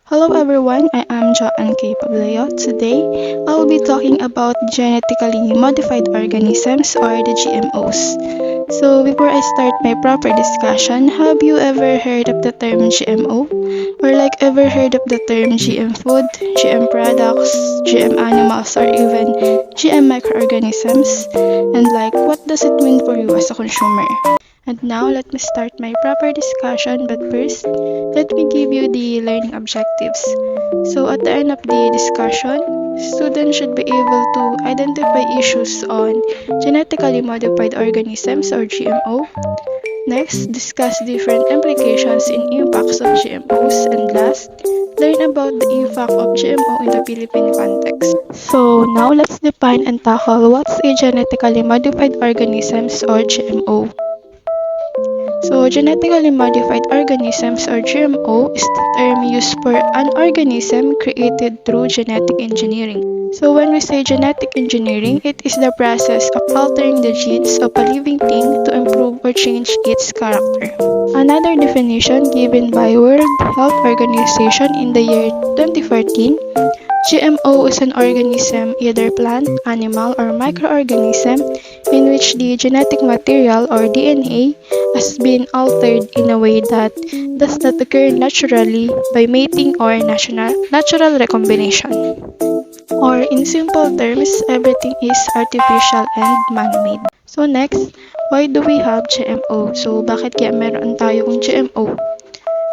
Hello everyone, I am Joanne K. Pableo. Today, I will be talking about genetically modified organisms or the GMOs. So before I start my proper discussion, have you ever heard of the term GMO? Or ever heard of the term GM food, GM products, GM animals, or even GM microorganisms? And what does it mean for you as a consumer? And now let me start my proper discussion, but first, let me give you the learning objectives. So at the end of the discussion, students should be able to identify issues on genetically modified organisms or GMO. Next, discuss different implications and impacts of GMOs. And last, learn about the impact of GMO in the Philippine context. So now let's define and tackle what's a genetically modified organisms or GMO. So, genetically modified organisms or GMO is the term used for an organism created through genetic engineering. So, when we say genetic engineering, it is the process of altering the genes of a living thing to improve or change its character. Another definition given by World Health Organization in the year 2014, GMO is an organism, either plant, animal, or microorganism, in which the genetic material or DNA has been altered in a way that does not occur naturally by mating or natural recombination. Or in simple terms, everything is artificial and man-made. So next, why do we have GMO? So bakit kaya meron tayong GMO?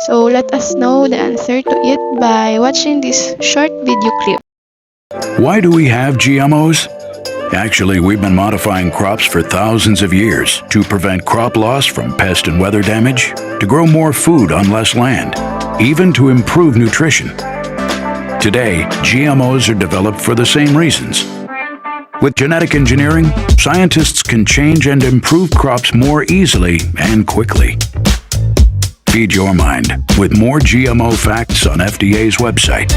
So let us know the answer to it by watching this short video clip. Why do we have GMOs? Actually, we've been modifying crops for thousands of years to prevent crop loss from pest and weather damage, to grow more food on less land, even to improve nutrition. Today, GMOs are developed for the same reasons. With genetic engineering, scientists can change and improve crops more easily and quickly. Feed your mind with more GMO facts on FDA's website.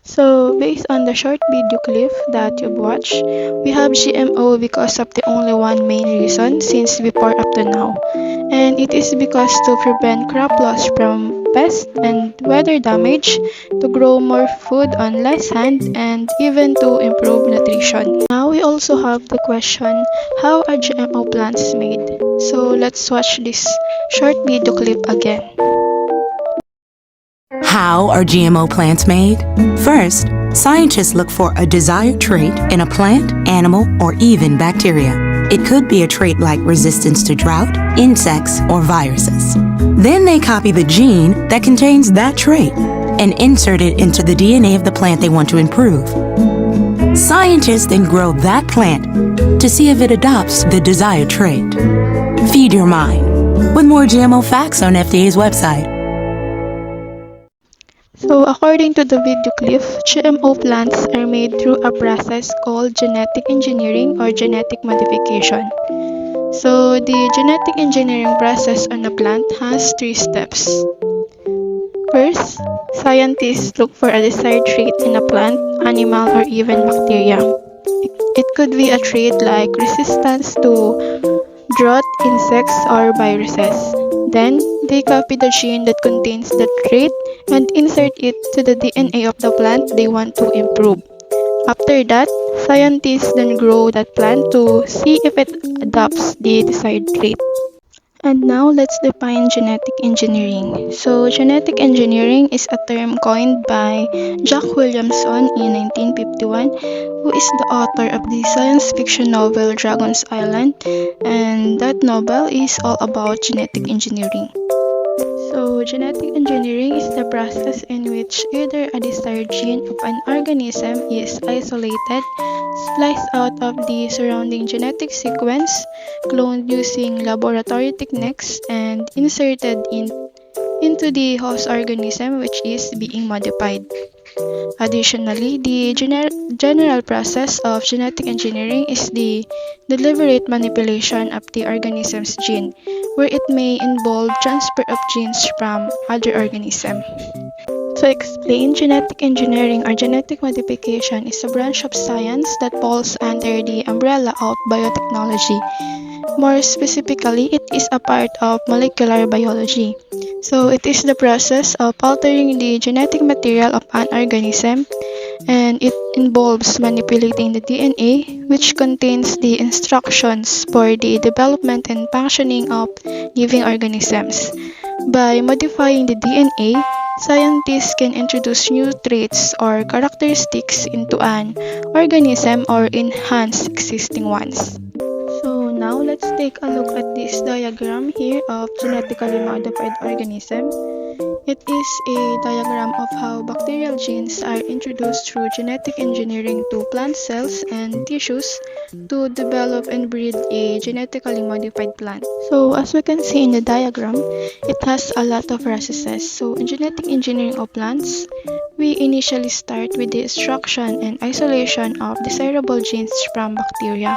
So, based on the short video clip that you've watched, we have GMO because of the only one main reason since before up to now. And it is because to prevent crop loss from pest and weather damage, to grow more food on less land, and even to improve nutrition. Now we also have the question, how are GMO plants made? So let's watch this short video clip again. How are GMO plants made? First, scientists look for a desired trait in a plant, animal, or even bacteria. It could be a trait like resistance to drought, insects, or viruses. Then they copy the gene that contains that trait and insert it into the DNA of the plant they want to improve. Scientists then grow that plant to see if it adopts the desired trait. Feed your mind with more GMO facts on FDA's website. So according to the video clip, GMO plants are made through a process called genetic engineering or genetic modification. So the genetic engineering process on a plant has 3 steps. First, scientists look for a desired trait in a plant, animal, or even bacteria. It could be a trait like resistance to drought, insects, or viruses. Then, they copy the gene that contains the trait and insert it to the DNA of the plant they want to improve. After that, scientists then grow that plant to see if it adopts the desired trait. And now let's define genetic engineering. So, genetic engineering is a term coined by Jack Williamson in 1951, who is the author of the science fiction novel Dragon's Island, and that novel is all about genetic engineering. So, genetic engineering is the process in which either a desired gene of an organism is isolated, spliced out of the surrounding genetic sequence, cloned using laboratory techniques, and inserted into the host organism which is being modified. Additionally, the general process of genetic engineering is the deliberate manipulation of the organism's gene, where it may involve transfer of genes from other organisms. To explain, genetic engineering or genetic modification is a branch of science that falls under the umbrella of biotechnology. More specifically, it is a part of molecular biology. So it is the process of altering the genetic material of an organism, and it involves manipulating the DNA, which contains the instructions for the development and functioning of living organisms. By modifying the DNA, scientists can introduce new traits or characteristics into an organism or enhance existing ones. So now let's take a look at this diagram here of genetically modified organism. It is a diagram of how bacterial genes are introduced through genetic engineering to plant cells and tissues to develop and breed a genetically modified plant. So as we can see in the diagram, it has a lot of processes. So in genetic engineering of plants, we initially start with the extraction and isolation of desirable genes from bacteria.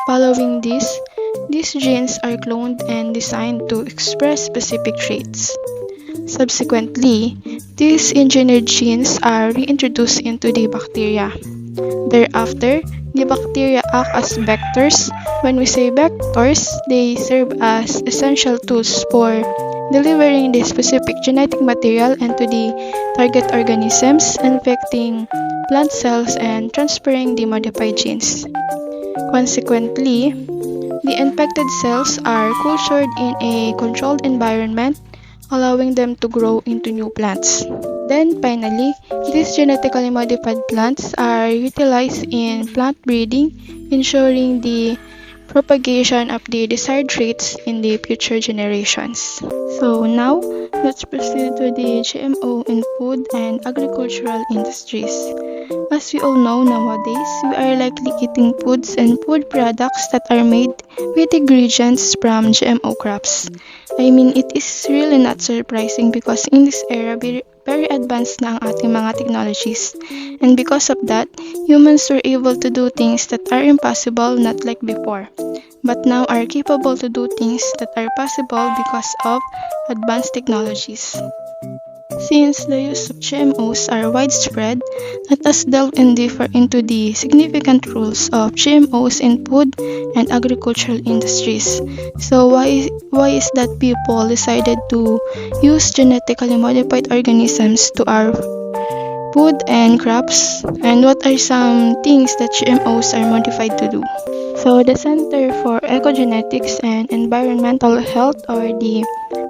Following this, these genes are cloned and designed to express specific traits. Subsequently, these engineered genes are reintroduced into the bacteria. Thereafter, the bacteria act as vectors. When we say vectors, they serve as essential tools for delivering the specific genetic material into the target organisms, infecting plant cells, and transferring the modified genes. Consequently, the infected cells are cultured in a controlled environment, allowing them to grow into new plants. Then finally, these genetically modified plants are utilized in plant breeding, ensuring the propagation of the desired traits in the future generations. So now, let's proceed to the GMO in food and agricultural industries. As we all know nowadays, we are likely eating foods and food products that are made with ingredients from GMO crops. I mean, it is really not surprising because in this era, very advanced na ang ating mga technologies. And because of that, humans were able to do things that are impossible, not like before, but now are capable to do things that are possible because of advanced technologies. Since the use of GMOs are widespread, let us delve deeper into the significant roles of GMOs in food and agricultural industries. So why is that people decided to use genetically modified organisms to our food and crops, and what are some things that GMOs are modified to do? So the Center for Ecogenetics and Environmental Health, or the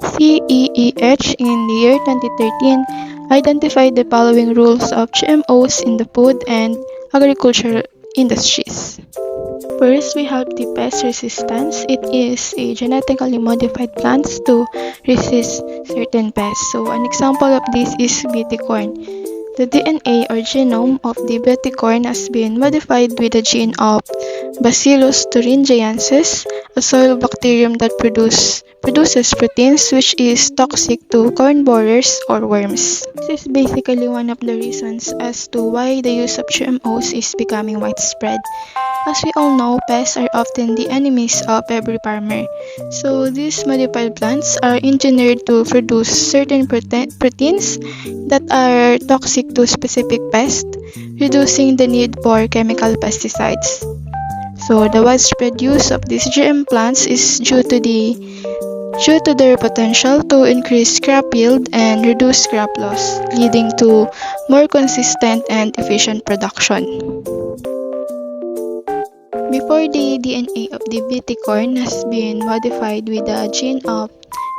CEEH, in the year 2013 identified the following rules of GMOs in the food and agricultural industries. First, we have the pest resistance. It is a genetically modified plants to resist certain pests. So an example of this is BT corn. The DNA or genome of the BT corn has been modified with the gene of Bacillus thuringiensis, a soil bacterium that produces proteins which is toxic to corn borers or worms. This is basically one of the reasons as to why the use of GMOs is becoming widespread. As we all know, pests are often the enemies of every farmer. So these modified plants are engineered to produce certain proteins that are toxic to specific pests, reducing the need for chemical pesticides. So the widespread use of these GM plants is due to their potential to increase crop yield and reduce crop loss, leading to more consistent and efficient production. Before the DNA of the BT corn has been modified with the gene of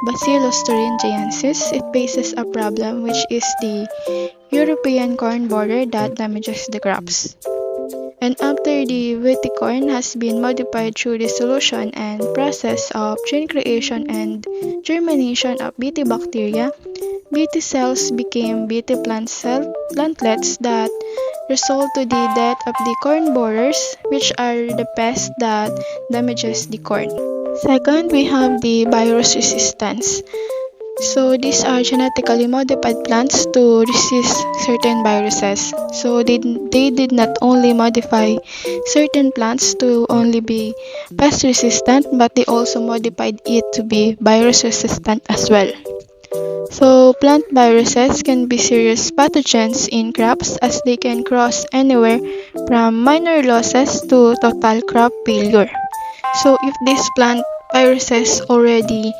Bacillus thuringiensis, it faces a problem, which is the European corn borer that damages the crops. And after the BT corn has been modified through the solution and process of gene creation and germination of BT bacteria, BT cells became BT plantlets that result to the death of the corn borers, which are the pests that damages the corn. Second, we have the virus resistance. So these are genetically modified plants to resist certain viruses. So they did not only modify certain plants to only be pest resistant, but they also modified it to be virus resistant as well. So plant viruses can be serious pathogens in crops, as they can cause anywhere from minor losses to total crop failure. So if this plant viruses already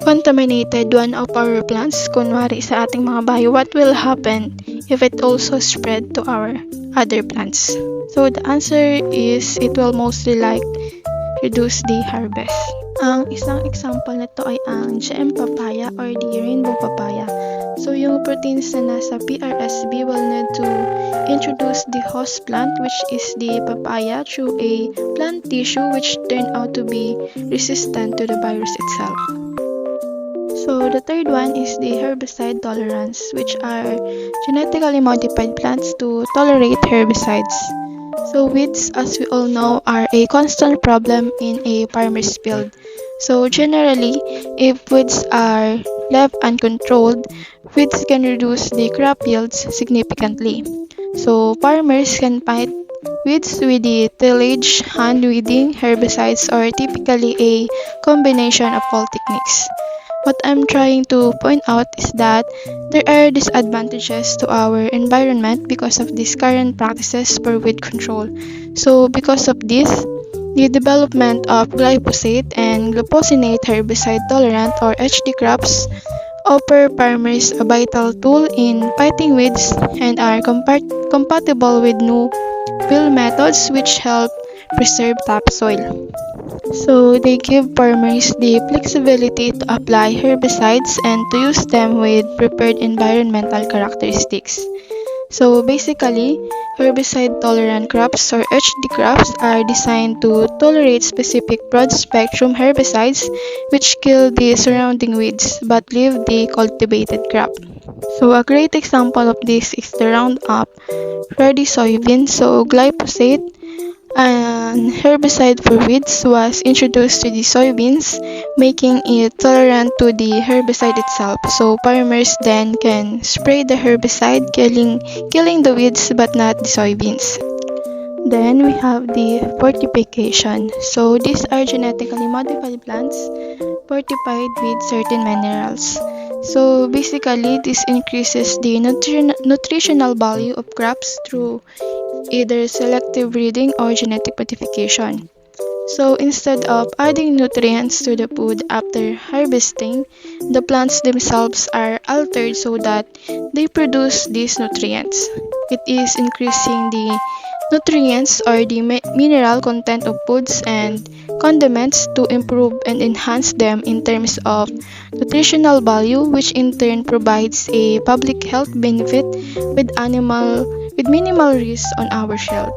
contaminated one of our plants, kunwari sa ating mga bayo, what will happen if it also spread to our other plants? So the answer is it will mostly reduce the harvest. Ang isang example nito ay ang GM papaya or the rainbow papaya. So yung proteins na nasa PRSB will need to introduce the host plant, which is the papaya, through a plant tissue which turned out to be resistant to the virus itself. So the third one is the herbicide tolerance, which are genetically modified plants to tolerate herbicides. So weeds, as we all know, are a constant problem in a farmer's field. So generally, if weeds are left uncontrolled, weeds can reduce the crop yields significantly. So farmers can fight weeds with the tillage, hand weeding, herbicides, or typically a combination of all techniques. What I'm trying to point out is that there are disadvantages to our environment because of these current practices for weed control. So because of this, the development of glyphosate and glufosinate herbicide-tolerant or HD crops offer farmers a vital tool in fighting weeds and are compatible with new field methods which help preserve topsoil. So they give farmers the flexibility to apply herbicides and to use them with prepared environmental characteristics. So basically, herbicide-tolerant crops or HD crops are designed to tolerate specific broad-spectrum herbicides which kill the surrounding weeds but leave the cultivated crop. So a great example of this is the Roundup Ready soybean. So glyphosate, an herbicide for weeds, was introduced to the soybeans, making it tolerant to the herbicide itself. So farmers then can spray the herbicide, killing the weeds but not the soybeans. Then we have the fortification. So these are genetically modified plants fortified with certain minerals. So basically, this increases the nutritional value of crops through either selective breeding or genetic modification. So instead of adding nutrients to the food after harvesting, the plants themselves are altered so that they produce these nutrients. It is increasing the nutrients or the mineral content of foods and condiments to improve and enhance them in terms of nutritional value, which in turn provides a public health benefit with minimal risk on our health.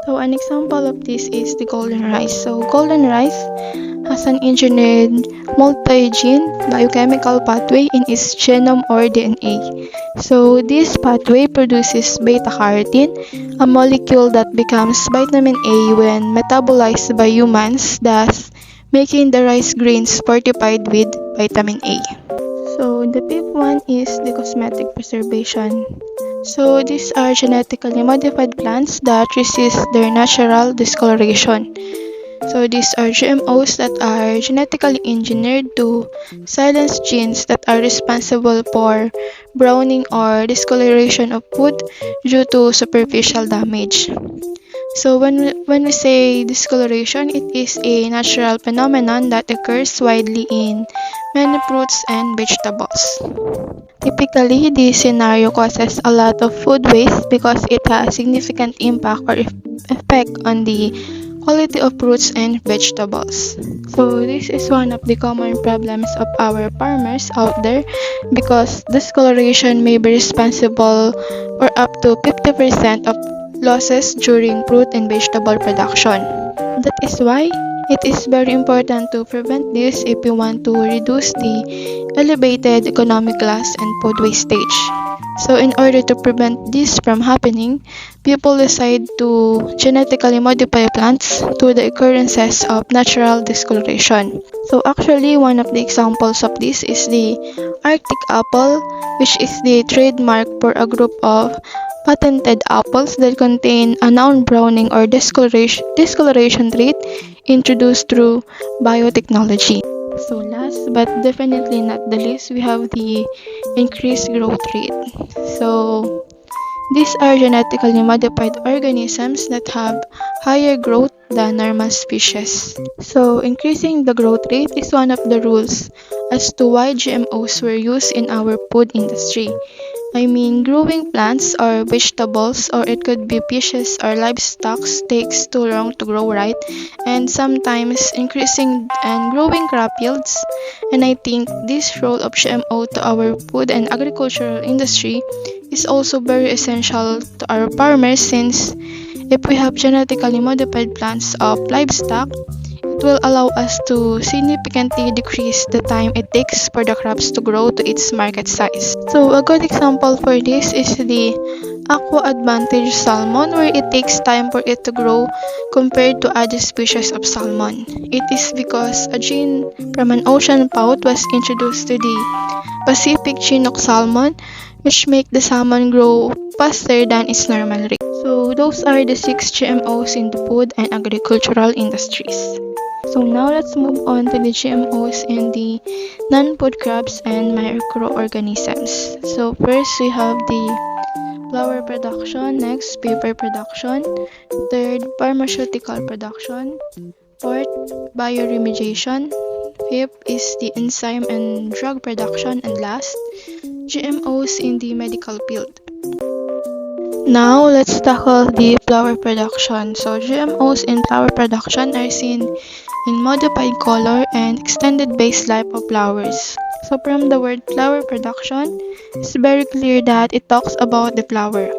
So an example of this is the golden rice. So golden rice has an engineered multi-gene biochemical pathway in its genome or DNA. So this pathway produces beta-carotene, a molecule that becomes vitamin A when metabolized by humans, thus making the rice grains fortified with vitamin A. So the fifth one is the cosmetic preservation. So these are genetically modified plants that resist their natural discoloration. So these are GMOs that are genetically engineered to silence genes that are responsible for browning or discoloration of food due to superficial damage. So when we say discoloration, it is a natural phenomenon that occurs widely in many fruits and vegetables. Typically, this scenario causes a lot of food waste because it has significant impact or effect on the quality of fruits and vegetables. So this is one of the common problems of our farmers out there because discoloration may be responsible for up to 50% of losses during fruit and vegetable production. That is why it is very important to prevent this if we want to reduce the elevated economic loss and food wastage. So in order to prevent this from happening, people decide to genetically modify plants to the occurrences of natural discoloration. So actually, one of the examples of this is the Arctic apple, which is the trademark for a group of patented apples that contain a non-browning or discoloration trait introduced through biotechnology. So last but definitely not the least, we have the increased growth rate. So these are genetically modified organisms that have higher growth than normal species. So, increasing the growth rate is one of the rules as to why GMOs were used in our food industry. I mean, growing plants or vegetables, or it could be fishes or livestock, takes too long to grow right, and sometimes increasing and growing crop yields. And I think this role of GMO to our food and agricultural industry is also very essential to our farmers, since if we have genetically modified plants of livestock, it will allow us to significantly decrease the time it takes for the crops to grow to its market size. So a good example for this is the Aqua Advantage salmon, where it takes time for it to grow compared to other species of salmon. It is because a gene from an ocean pout was introduced to the Pacific Chinook salmon, which make the salmon grow faster than its normal rate. So those are the 6 GMOs in the food and agricultural industries. So now let's move on to the GMOs in the non-food crops and microorganisms. So first we have the flour production, next paper production, third pharmaceutical production, fourth bioremediation, fifth is the enzyme and drug production, and last, GMOs in the medical field. Now, let's tackle the flour production. So, GMOs in flour production are seen in modified color and extended base life of flowers. So, from the word flour production, it's very clear that it talks about the flour.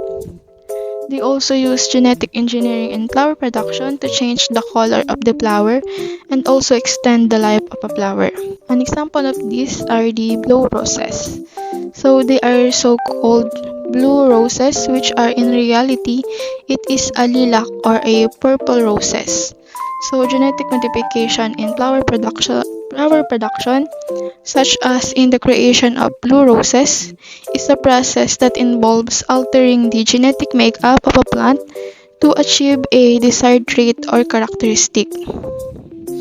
They also use genetic engineering in flour production to change the color of the flour and also extend the life of a flower. An example of these are the blue roses. So they are so-called blue roses, which are in reality, it is a lilac or a purple roses. So genetic modification in flower production, such as in the creation of blue roses, is a process that involves altering the genetic makeup of a plant to achieve a desired trait or characteristic.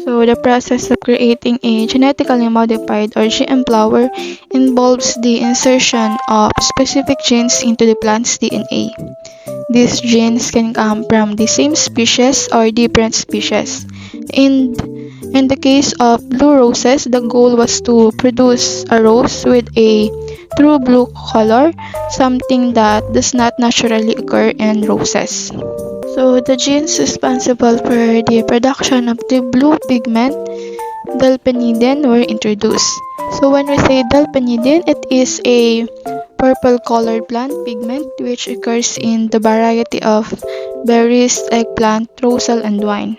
So the process of creating a genetically modified or GM flower involves the insertion of specific genes into the plant's DNA. These genes can come from the same species or different species. In the case of blue roses, the goal was to produce a rose with a true blue color, something that does not naturally occur in roses. So the genes responsible for the production of the blue pigment, delphinidin, were introduced. So when we say delphinidin, it is a purple colored plant pigment which occurs in the variety of berries, eggplant, rosal, and wine.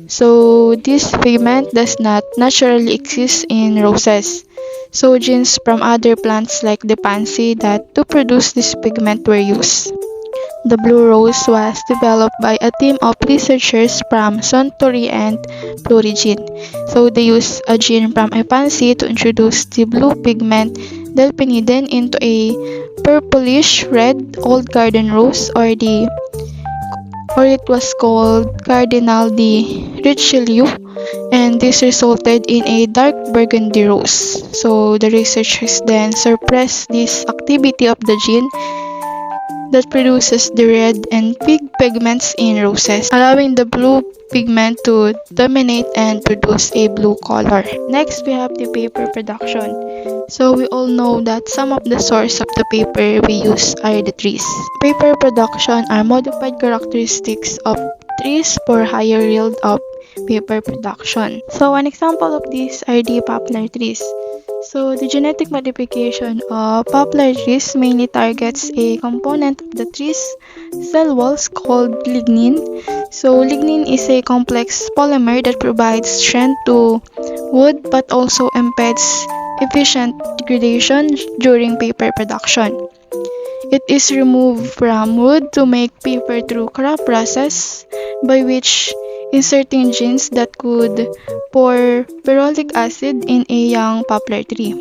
So this pigment does not naturally exist in roses. So genes from other plants like the pansy that to produce this pigment were used. The blue rose was developed by a team of researchers from Suntory and Florigene. So they used a gene from a pansy to introduce the blue pigment delphinidin into a purplish red old garden rose, or it was called Cardinal de Richelieu, and this resulted in a dark burgundy rose. So the researchers then suppressed this activity of the gene that produces the red and pink pigments in roses, allowing the blue pigment to dominate and produce a blue color. Next, we have the paper production. So we all know that some of the source of the paper we use are the trees. Paper production are modified characteristics of trees for higher yield of paper production. So an example of these are the poplar trees. So the genetic modification of poplar trees mainly targets a component of the tree's cell walls called lignin. So lignin is a complex polymer that provides strength to wood but also impedes efficient degradation during paper production. It is removed from wood to make paper through crop process, by which inserting genes that could pour ferulic acid in a young poplar tree.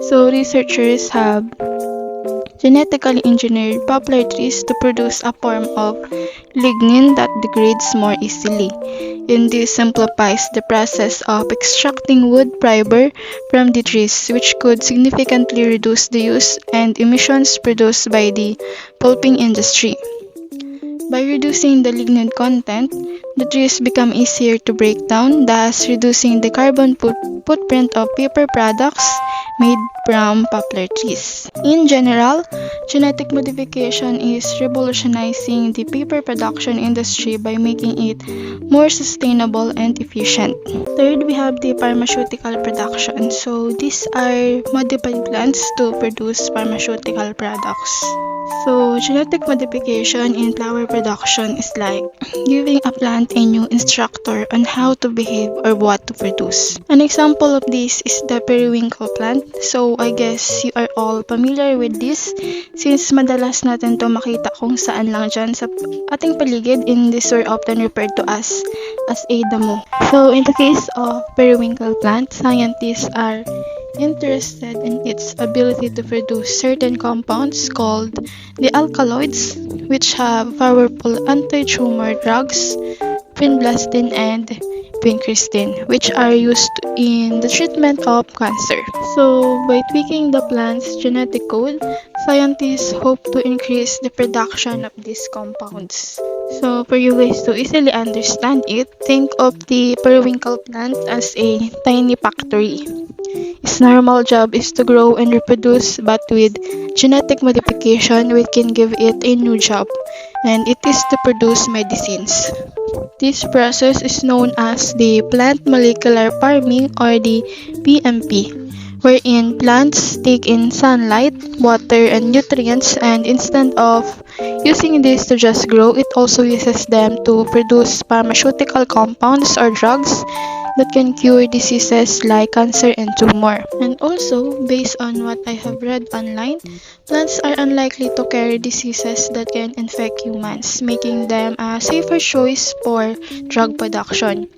So researchers have genetically engineered poplar trees to produce a form of lignin that degrades more easily. And this simplifies the process of extracting wood fiber from the trees, which could significantly reduce the use and emissions produced by the pulping industry. By reducing the lignin content, the trees become easier to break down, thus reducing the carbon footprint of paper products made from poplar trees. In general, genetic modification is revolutionizing the paper production industry by making it more sustainable and efficient. Third, we have the pharmaceutical production. So these are modified plants to produce pharmaceutical products. So, genetic modification in flower production is like giving a plant a new instructor on how to behave or what to produce. An example of this is the periwinkle plant. So, I guess you are all familiar with this since madalas natin to makita kung saan lang dyan sa ating paligid, and these are often referred to as a damo. So, in the case of periwinkle plant, scientists are interested in its ability to produce certain compounds called the alkaloids, which have powerful anti-tumor drugs, vinblastine and vincristine, which are used in the treatment of cancer. So, by tweaking the plant's genetic code, scientists hope to increase the production of these compounds. So, for you guys to easily understand it, think of the periwinkle plant as a tiny factory. Its normal job is to grow and reproduce, but with genetic modification, we can give it a new job, and it is to produce medicines. This process is known as the plant molecular farming, or the PMP, wherein plants take in sunlight, water, and nutrients, and instead of using this to just grow, it also uses them to produce pharmaceutical compounds or drugs that can cure diseases like cancer and tumor. And also, based on what I have read online, plants are unlikely to carry diseases that can infect humans, making them a safer choice for drug production.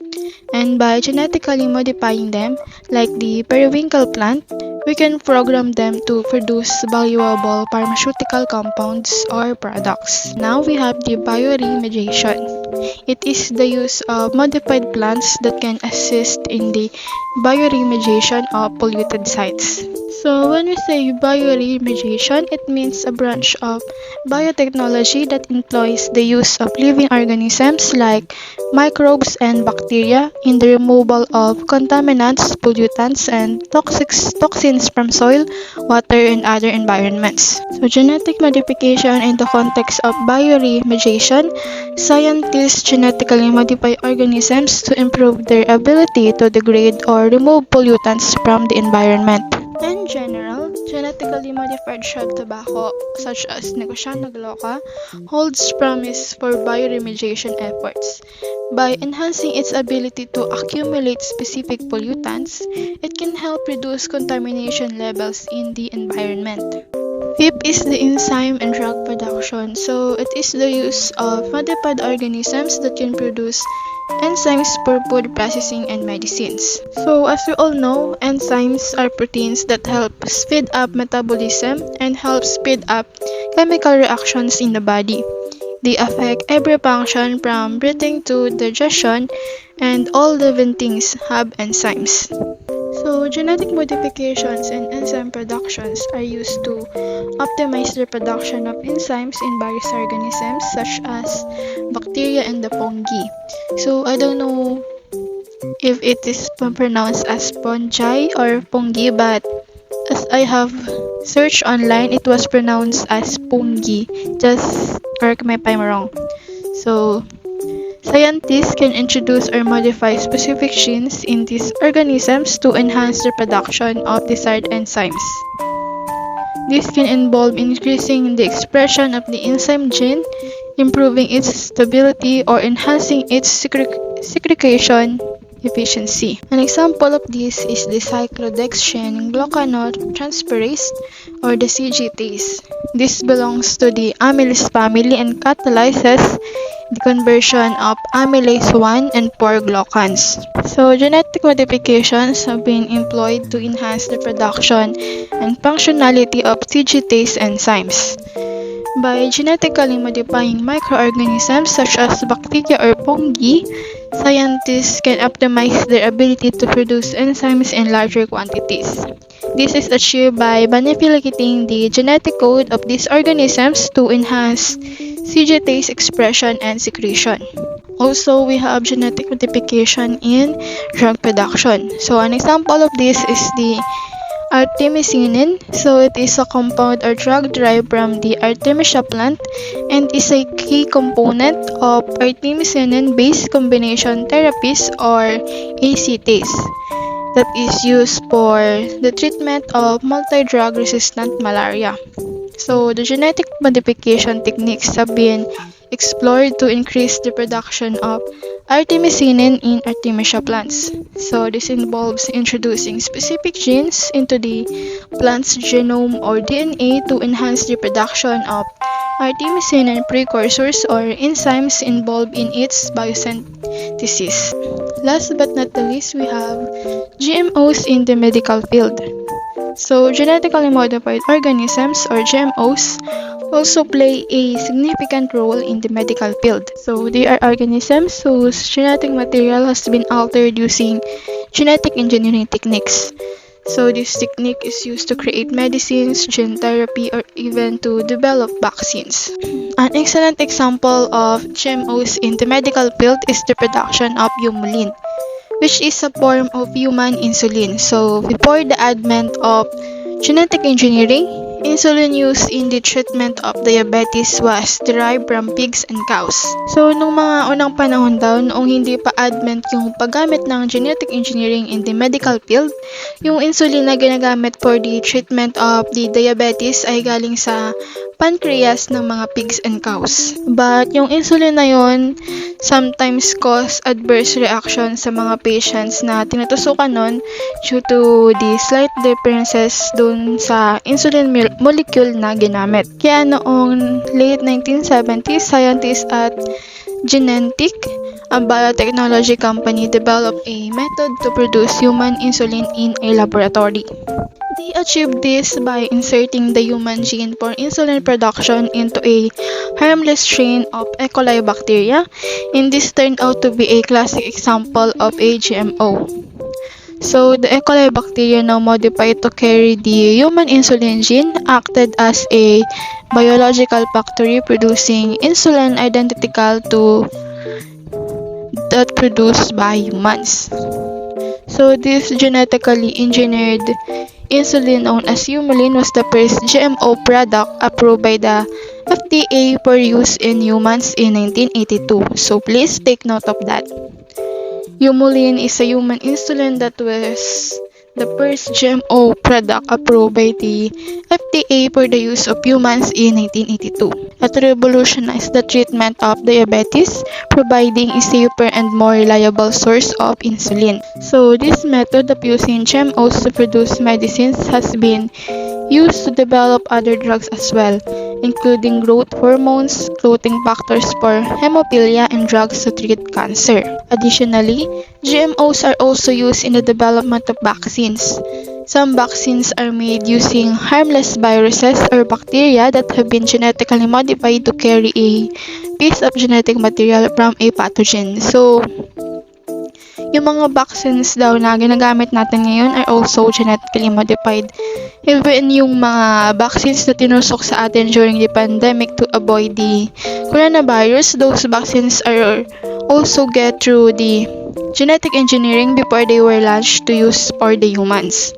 And by genetically modifying them, like the periwinkle plant, we can program them to produce valuable pharmaceutical compounds or products. Now we have the bioremediation. It is the use of modified plants that can assist in the bioremediation of polluted sites. So when we say bioremediation, it means a branch of biotechnology that employs the use of living organisms like microbes and bacteria in the removal of contaminants, pollutants, and toxins from soil, water, and other environments. So genetic modification in the context of bioremediation, scientists genetically modify organisms to improve their ability to degrade or remove pollutants from the environment. In general, genetically modified shrub tobacco, such as Nicotiana glauca, holds promise for bioremediation efforts. By enhancing its ability to accumulate specific pollutants, it can help reduce contamination levels in the environment. PEP is the enzyme in drug production, so it is the use of modified organisms that can produce enzymes for food processing and medicines. So as we all know, enzymes are proteins that help speed up metabolism and help speed up chemical reactions in the body. They affect every function from breathing to digestion, and all living things have enzymes. So, genetic modifications and enzyme productions are used to optimize the production of enzymes in various organisms such as bacteria and the fungi. So, I don't know if it is pronounced as fungi or fungi, but as I have searched online, it was pronounced as fungi. Just correct me if I'm wrong. So, scientists can introduce or modify specific genes in these organisms to enhance the production of desired enzymes. This can involve increasing the expression of the enzyme gene, improving its stability, or enhancing its segregation efficiency. An example of this is the cyclodextrin glucanotransferase, or the CGTase. This belongs to the amylase family and catalyzes the conversion of amylase 1 and 4 glucans. So, genetic modifications have been employed to enhance the production and functionality of CGTase enzymes. By genetically modifying microorganisms such as bacteria or fungi, scientists can optimize their ability to produce enzymes in larger quantities. This is achieved by manipulating the genetic code of these organisms to enhance CGTase expression and secretion. Also, we have genetic modification in drug production. So, an example of this is the artemisinin. So, it is a compound or drug derived from the Artemisia plant and is a key component of artemisinin-based combination therapies or ACTs that is used for the treatment of multi-drug resistant malaria. So, the genetic modification techniques have been explored to increase the production of artemisinin in Artemisia plants. So, this involves introducing specific genes into the plant's genome or DNA to enhance the production of artemisinin precursors or enzymes involved in its biosynthesis. Last but not the least, we have GMOs in the medical field. So, genetically modified organisms or GMOs also play a significant role in the medical field. So, they are organisms whose genetic material has been altered using genetic engineering techniques. So, this technique is used to create medicines, gene therapy, or even to develop vaccines. An excellent example of GMOs in the medical field is the production of humulin, which is a form of human insulin. So, before the advent of genetic engineering, insulin used in the treatment of diabetes was derived from pigs and cows. So, nung mga unang panahon daw, noong hindi pa advent yung paggamit ng genetic engineering in the medical field, yung insulin na ginagamit for the treatment of the diabetes ay galing sa pancreas ng mga pigs and cows. But yung insulin na yon sometimes cause adverse reaction sa mga patients na tinutusukan nun due to the slight differences dun sa insulin molecule na ginamit. Kaya noong late 1970s, scientists at Genentech, a biotechnology company, developed a method to produce human insulin in a laboratory. They achieved this by inserting the human gene for insulin production into a harmless strain of E. coli bacteria, and this turned out to be a classic example of a GMO. So, the E. coli bacteria, now modified to carry the human insulin gene, acted as a biological factory producing insulin identical to that produced by humans. So, this genetically engineered insulin known as humulin was the first GMO product approved by the FDA for use in humans in 1982. So please take note of that. Humulin is a human insulin that was the first GMO product approved by the FDA for the use of humans in 1982. It revolutionized the treatment of diabetes, providing a safer and more reliable source of insulin. So, this method of using GMOs to produce medicines has been used to develop other drugs as well, including growth hormones, clotting factors for hemophilia, and drugs to treat cancer. Additionally, GMOs are also used in the development of vaccines. Some vaccines are made using harmless viruses or bacteria that have been genetically modified to carry a piece of genetic material from a pathogen. So, yung mga vaccines daw na ginagamit natin ngayon are also genetically modified. Even yung mga vaccines na tinusok sa atin during the pandemic to avoid the coronavirus, those vaccines are also get through the genetic engineering before they were launched to use for the humans.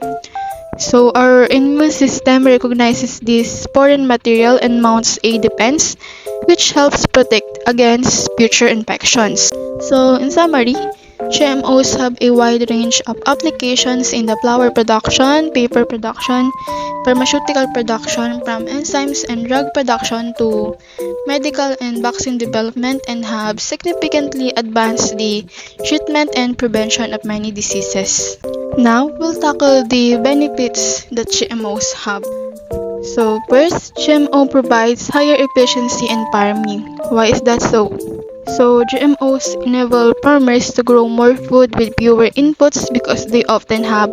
So, our immune system recognizes this foreign material and mounts a defense, which helps protect against future infections. So, in summary, GMOs have a wide range of applications in the flower production, paper production, pharmaceutical production, from enzymes and drug production to medical and vaccine development, and have significantly advanced the treatment and prevention of many diseases. Now, we'll tackle the benefits that GMOs have. So, first, GMO provides higher efficiency in farming. Why is that so? So, GMOs enable farmers to grow more food with fewer inputs because they often have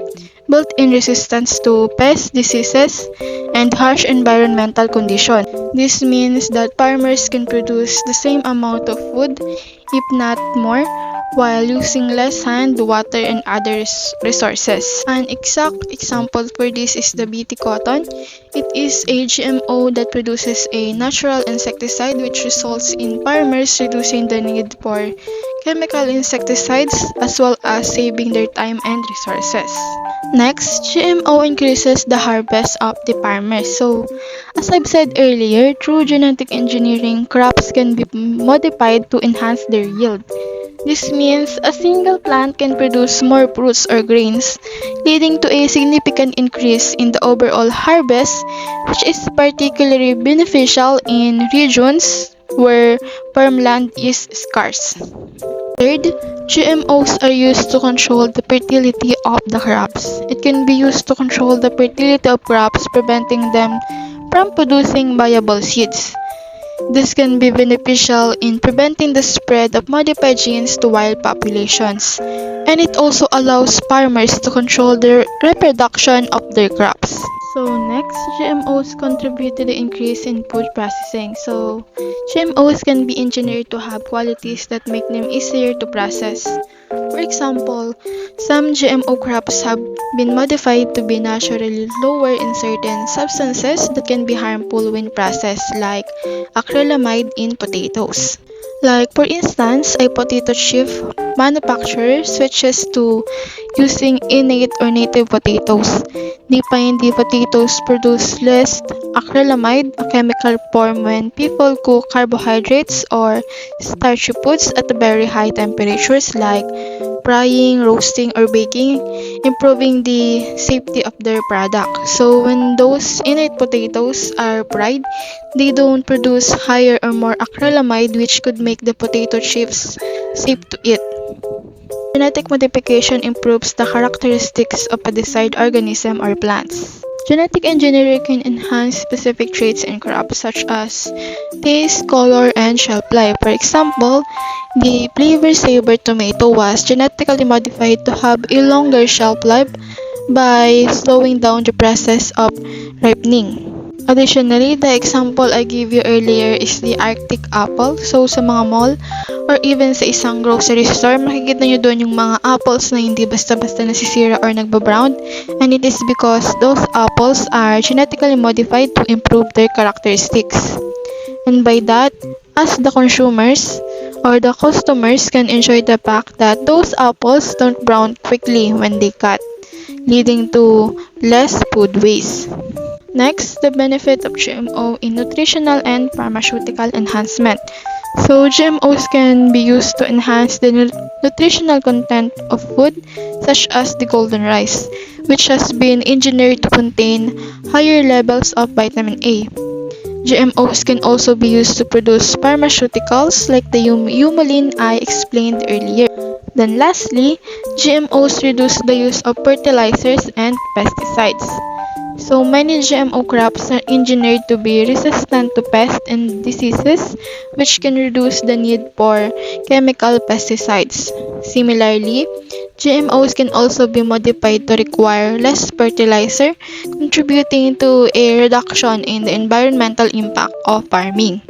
built-in resistance to pest diseases and harsh environmental conditions. This means that farmers can produce the same amount of food, if not more, while using less hand, water, and other resources. An exact example for this is the BT cotton. It is a GMO that produces a natural insecticide which results in farmers reducing the need for chemical insecticides as well as saving their time and resources. Next, GMO increases the harvest of the farmers. So, as I've said earlier, through genetic engineering, crops can be modified to enhance their yield. This means a single plant can produce more fruits or grains, leading to a significant increase in the overall harvest, which is particularly beneficial in regions where farmland is scarce. Third, GMOs are used to control the fertility of the crops. It can be used to control the fertility of crops, preventing them from producing viable seeds. This can be beneficial in preventing the spread of modified genes to wild populations, and it also allows farmers to control the reproduction of their crops. So next, GMOs contribute to the increase in food processing. So GMOs can be engineered to have qualities that make them easier to process. For example, some GMO crops have been modified to be naturally lower in certain substances that can be harmful when processed, like acrylamide in potatoes. Like for instance, a potato chip manufacturer switches to using innate or native potatoes. They find the potatoes produce less acrylamide, a chemical formed when people cook carbohydrates or starchy foods at very high temperatures like frying, roasting, or baking, improving the safety of their product. So when those innate potatoes are fried, they don't produce higher or more acrylamide, which could make the potato chips safe to eat. Genetic modification improves the characteristics of a desired organism or plants. Genetic engineering can enhance specific traits in crops such as taste, color, and shelf life. For example, the Flavor Saver tomato was genetically modified to have a longer shelf life by slowing down the process of ripening. Additionally, the example I gave you earlier is the Arctic apple. So, sa mga mall or even sa isang grocery store, makikita nyo doon yung mga apples na hindi basta-basta nasisira or nagbabrown. And it is because those apples are genetically modified to improve their characteristics. And by that, as the consumers or the customers can enjoy the fact that those apples don't brown quickly when they cut, leading to less food waste. Next, the benefit of GMO in nutritional and pharmaceutical enhancement. So, GMOs can be used to enhance the nutritional content of food, such as the golden rice, which has been engineered to contain higher levels of vitamin A. GMOs can also be used to produce pharmaceuticals like the humulin I explained earlier. Then lastly, GMOs reduce the use of fertilizers and pesticides. So many GMO crops are engineered to be resistant to pests and diseases, which can reduce the need for chemical pesticides. Similarly, GMOs can also be modified to require less fertilizer, contributing to a reduction in the environmental impact of farming.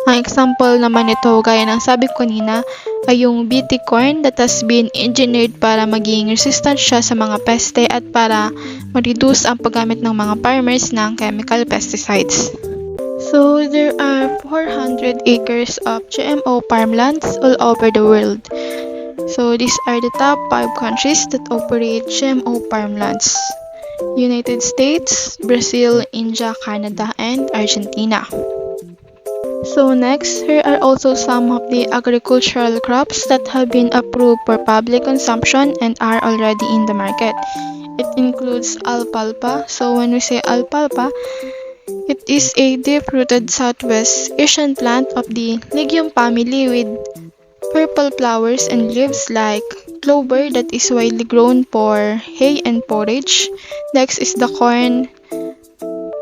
Ang example naman ito, gaya ng sabi ko kanina, ay yung BT corn that has been engineered para maging resistant siya sa mga peste at para ma-reduce ang paggamit ng mga farmers ng chemical pesticides. So, there are 400 acres of GMO farmlands all over the world. So, these are the top 5 countries that operate GMO farmlands: United States, Brazil, India, Canada, and Argentina. So next, here are also some of the agricultural crops that have been approved for public consumption and are already in the market. It includes alfalfa. So when we say alfalfa, it is a deep-rooted Southwest Asian plant of the legume family with purple flowers and leaves like clover that is widely grown for hay and forage. Next is the corn,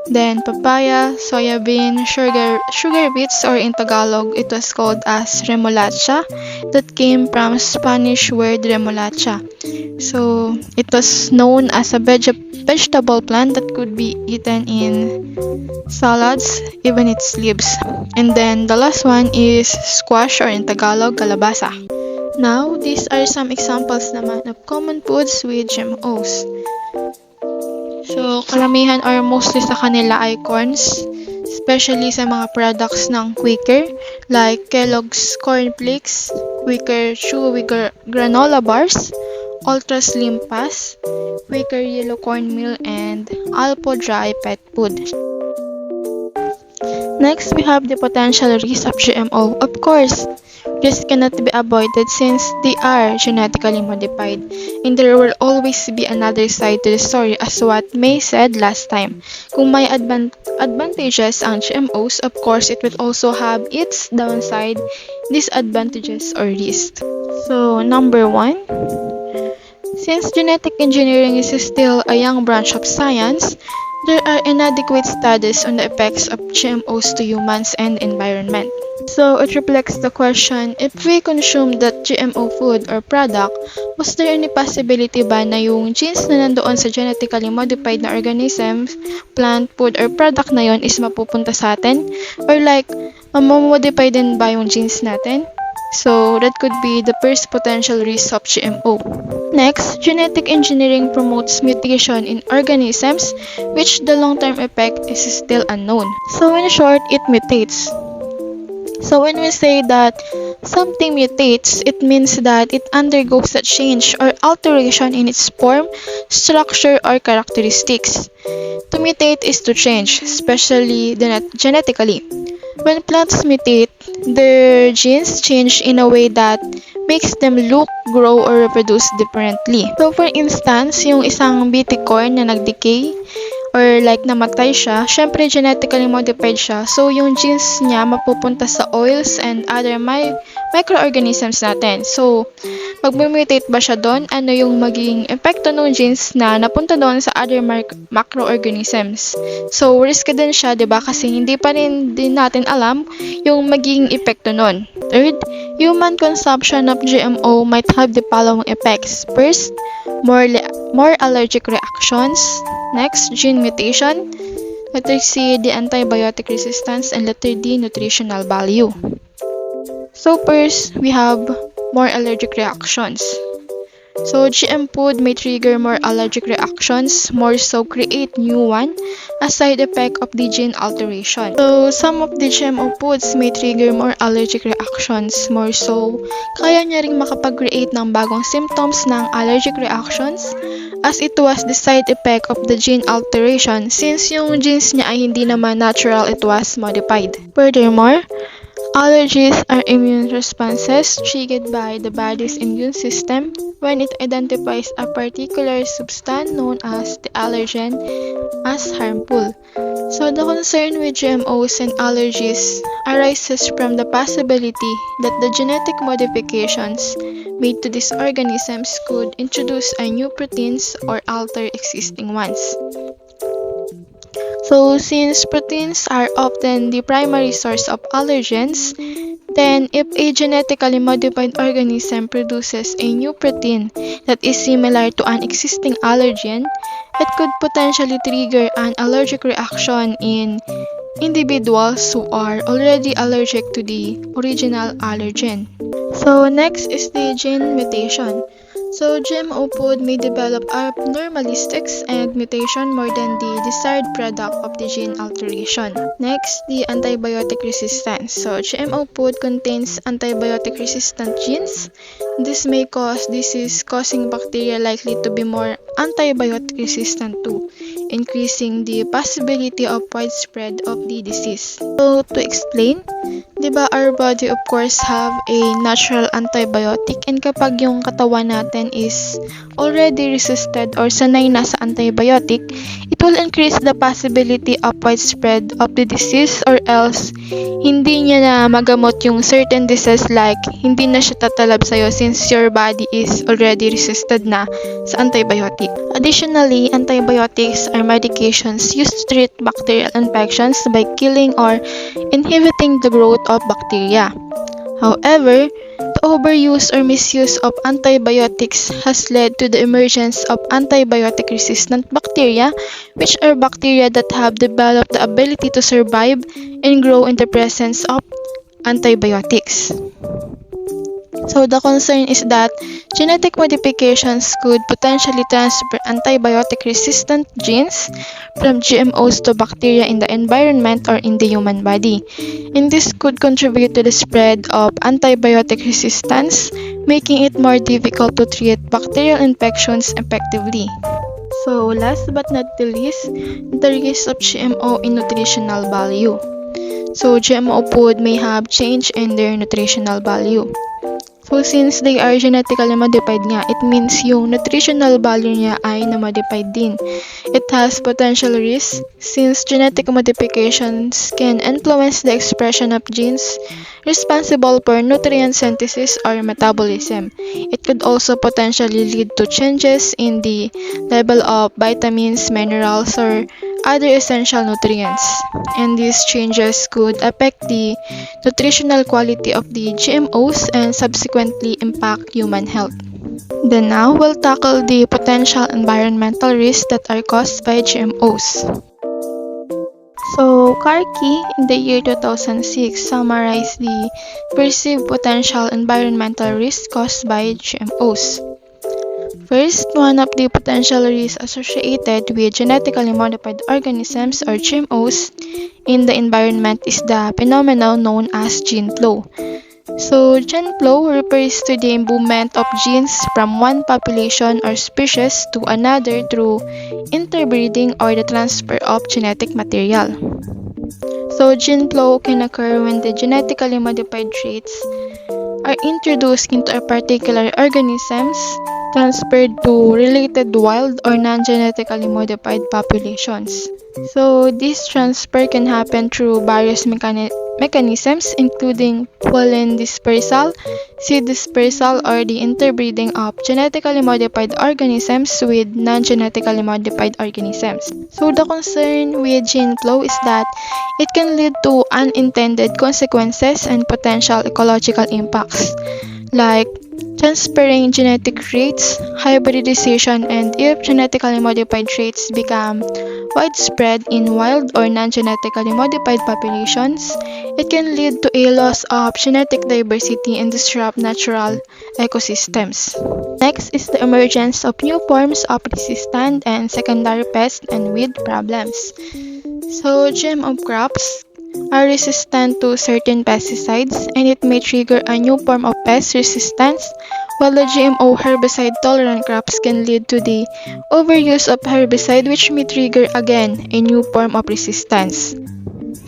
then papaya, soybean, sugar beets, or in Tagalog, it was called as remolacha, that came from Spanish word remolacha. So, it was known as a vegetable plant that could be eaten in salads, even its leaves. And then the last one is squash, or in Tagalog, kalabasa. Now, these are some examples naman of common foods with GMOs. So, kalamihan or mostly sa kanila ay corns, especially sa mga products ng Quaker like Kellogg's Corn Flakes, Quaker Chewy Granola Bars, Ultra Slim Pass, Quaker Yellow Corn Meal, and Alpo Dry Pet Food. Next, we have the potential risks of GMO. Of course, this cannot be avoided since they are genetically modified, and there will always be another side to the story as what May said last time. Kung may advantages ang GMOs, of course, it will also have its downside, disadvantages, or risks. So, number 1, since genetic engineering is still a young branch of science, there are inadequate studies on the effects of GMOs to humans and environment. So, it reflects the question, if we consume that GMO food or product, was there any possibility ba na yung genes na nandoon sa genetically modified na organisms, plant, food, or product na yon is mapupunta sa atin? Or like, mamamodify din ba yung genes natin? So, that could be the first potential risk of GMO. Next, genetic engineering promotes mutation in organisms, which the long-term effect is still unknown. So, in short, it mutates. So, when we say that something mutates, it means that it undergoes a change or alteration in its form, structure, or characteristics. To mutate is to change, especially genetically. When plants mutate, their genes change in a way that makes them look, grow, or reproduce differently. So, for instance, yung isang BT corn na nag-decay or like namatay siya, syempre genetically modified siya. So, yung genes niya mapupunta sa oils and other microorganisms natin. So, pag mutate ba siya doon, ano yung magiging epekto ng genes na napunta doon sa other macroorganisms? So, risky din siya, diba? Kasi hindi pa rin din natin alam yung magiging epekto nun. Third, human consumption of GMO might have the following effects. First, more allergic reactions. Next, gene mutation. Letter C, the antibiotic resistance. And letter D, nutritional value. So first, we have more allergic reactions. So GM food may trigger more allergic reactions, more so create new one, a side effect of the gene alteration. So some of the GMO foods may trigger more allergic reactions, more so kaya niya ring makapag-create ng bagong symptoms ng allergic reactions as it was the side effect of the gene alteration since yung genes niya ay hindi naman natural, it was modified. Furthermore, allergies are immune responses triggered by the body's immune system when it identifies a particular substance known as the allergen as harmful. So the concern with GMOs and allergies arises from the possibility that the genetic modifications made to these organisms could introduce a new proteins or alter existing ones. So, since proteins are often the primary source of allergens, then if a genetically modified organism produces a new protein that is similar to an existing allergen, it could potentially trigger an allergic reaction in individuals who are already allergic to the original allergen. So, next is the gene mutation. So, GMO food may develop abnormalistics and mutation more than the desired product of the gene alteration. Next, the antibiotic resistance. So, GMO food contains antibiotic-resistant genes. This may cause disease, causing bacteria likely to be more antibiotic-resistant too, increasing the possibility of widespread of the disease. So, to explain, diba our body of course have a natural antibiotic, and kapag yung katawan natin is already resisted or sanay na sa antibiotic, it will increase the possibility of widespread of the disease, or else hindi niya na magamot yung certain disease, like hindi na siya tatalab sa'yo since your body is already resisted na sa antibiotic. Additionally, antibiotics are medications used to treat bacterial infections by killing or inhibiting the growth of bacteria. However, the overuse or misuse of antibiotics has led to the emergence of antibiotic-resistant bacteria, which are bacteria that have developed the ability to survive and grow in the presence of antibiotics. So the concern is that genetic modifications could potentially transfer antibiotic-resistant genes from GMOs to bacteria in the environment or in the human body. And this could contribute to the spread of antibiotic resistance, making it more difficult to treat bacterial infections effectively. So last but not the least, the risk of GMO in nutritional value. So GMO food may have change in their nutritional value. So since they are genetically modified nga, it means yung nutritional value niya ay na-modified din. It has potential risk since genetic modifications can influence the expression of genes responsible for nutrient synthesis or metabolism. It could also potentially lead to changes in the level of vitamins, minerals, or other essential nutrients, and these changes could affect the nutritional quality of the GMOs and subsequently impact human health. Then now, we'll tackle the potential environmental risks that are caused by GMOs. So, Karki, in the year 2006, summarized the perceived potential environmental risks caused by GMOs. First, one of the potential risks associated with genetically modified organisms or GMOs in the environment is the phenomenon known as gene flow. So, gene flow refers to the movement of genes from one population or species to another through interbreeding or the transfer of genetic material. So, gene flow can occur when the genetically modified traits are introduced into a particular organisms transferred to related wild or non-genetically modified populations. So, this transfer can happen through various mechanisms including pollen dispersal, seed dispersal, or the interbreeding of genetically modified organisms with non-genetically modified organisms. So, the concern with gene flow is that it can lead to unintended consequences and potential ecological impacts, like transferring genetic traits, hybridization, and if genetically modified traits become widespread in wild or non-genetically modified populations, it can lead to a loss of genetic diversity and disrupt natural ecosystems. Next is the emergence of new forms of resistant and secondary pest and weed problems. So, GMO crops are resistant to certain pesticides, and it may trigger a new form of pest resistance, while the GMO herbicide-tolerant crops can lead to the overuse of herbicide, which may trigger again a new form of resistance.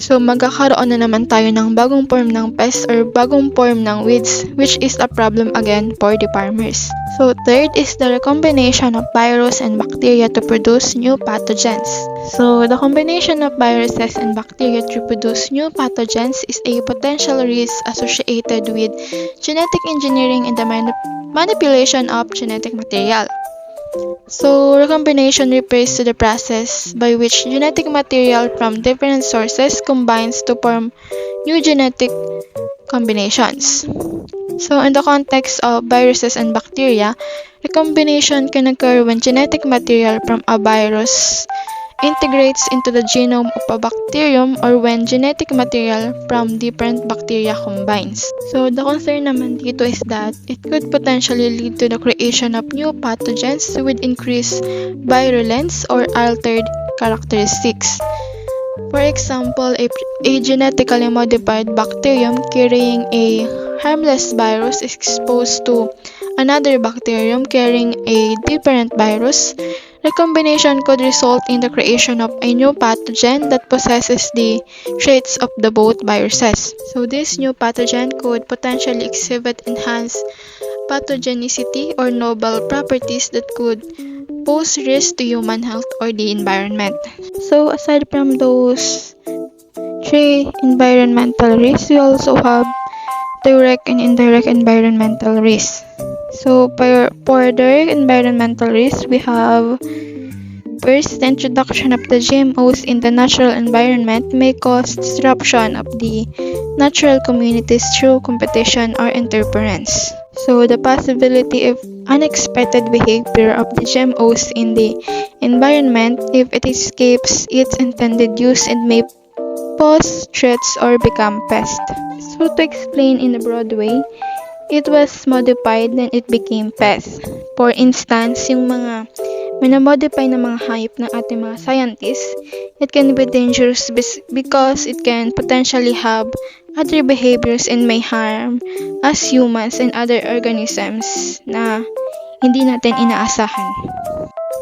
So, magkakaroon na naman tayo ng bagong form ng pest or bagong form ng weeds, which is a problem again for the farmers. So, third is the recombination of virus and bacteria to produce new pathogens. So, the combination of viruses and bacteria to produce new pathogens is a potential risk associated with genetic engineering and the manipulation of genetic material. So, recombination refers to the process by which genetic material from different sources combines to form new genetic combinations. So, in the context of viruses and bacteria, recombination can occur when genetic material from a virus integrates into the genome of a bacterium or when genetic material from different bacteria combines. So, the concern naman dito is that it could potentially lead to the creation of new pathogens with increased virulence or altered characteristics. For example, a genetically modified bacterium carrying a harmless virus is exposed to another bacterium carrying a different virus. Recombination could result in the creation of a new pathogen that possesses the traits of the both viruses. So this new pathogen could potentially exhibit enhanced pathogenicity or novel properties that could pose risk to human health or the environment. So aside from those three environmental risks, we also have direct and indirect environmental risks. So, for direct environmental risks, we have first, the introduction of the GMOs in the natural environment may cause disruption of the natural communities through competition or interference. So, the possibility of unexpected behavior of the GMOs in the environment if it escapes its intended use and may pose threats or become pests. So, to explain in a broad way, it was modified then it became pest. For instance, yung mga minamodify na mga hayop ng ating mga scientists, it can be dangerous because it can potentially have other behaviors and may harm us humans and other organisms na hindi natin inaasahan.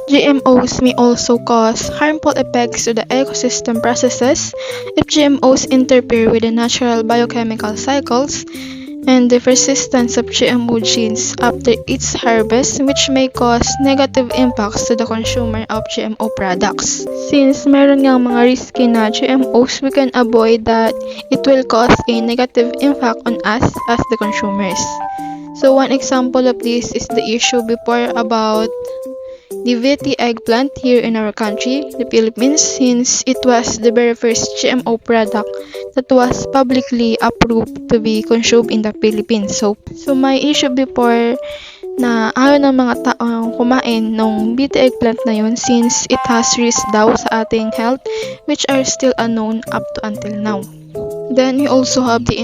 GMOs may also cause harmful effects to the ecosystem processes if GMOs interfere with the natural biochemical cycles and the persistence of GMO genes after its harvest, which may cause negative impacts to the consumer of GMO products. Since meron ngang mga risky na GMOs, we can avoid that it will cause a negative impact on us as the consumers. So one example of this is the issue before about the VT eggplant here in our country, the Philippines, since it was the very first GMO product that was publicly approved to be consumed in the Philippines. So may issue before na ayaw ng mga taong kumain ng VT eggplant na yun since it has risk daw sa ating health which are still unknown up to until now. Then we also have the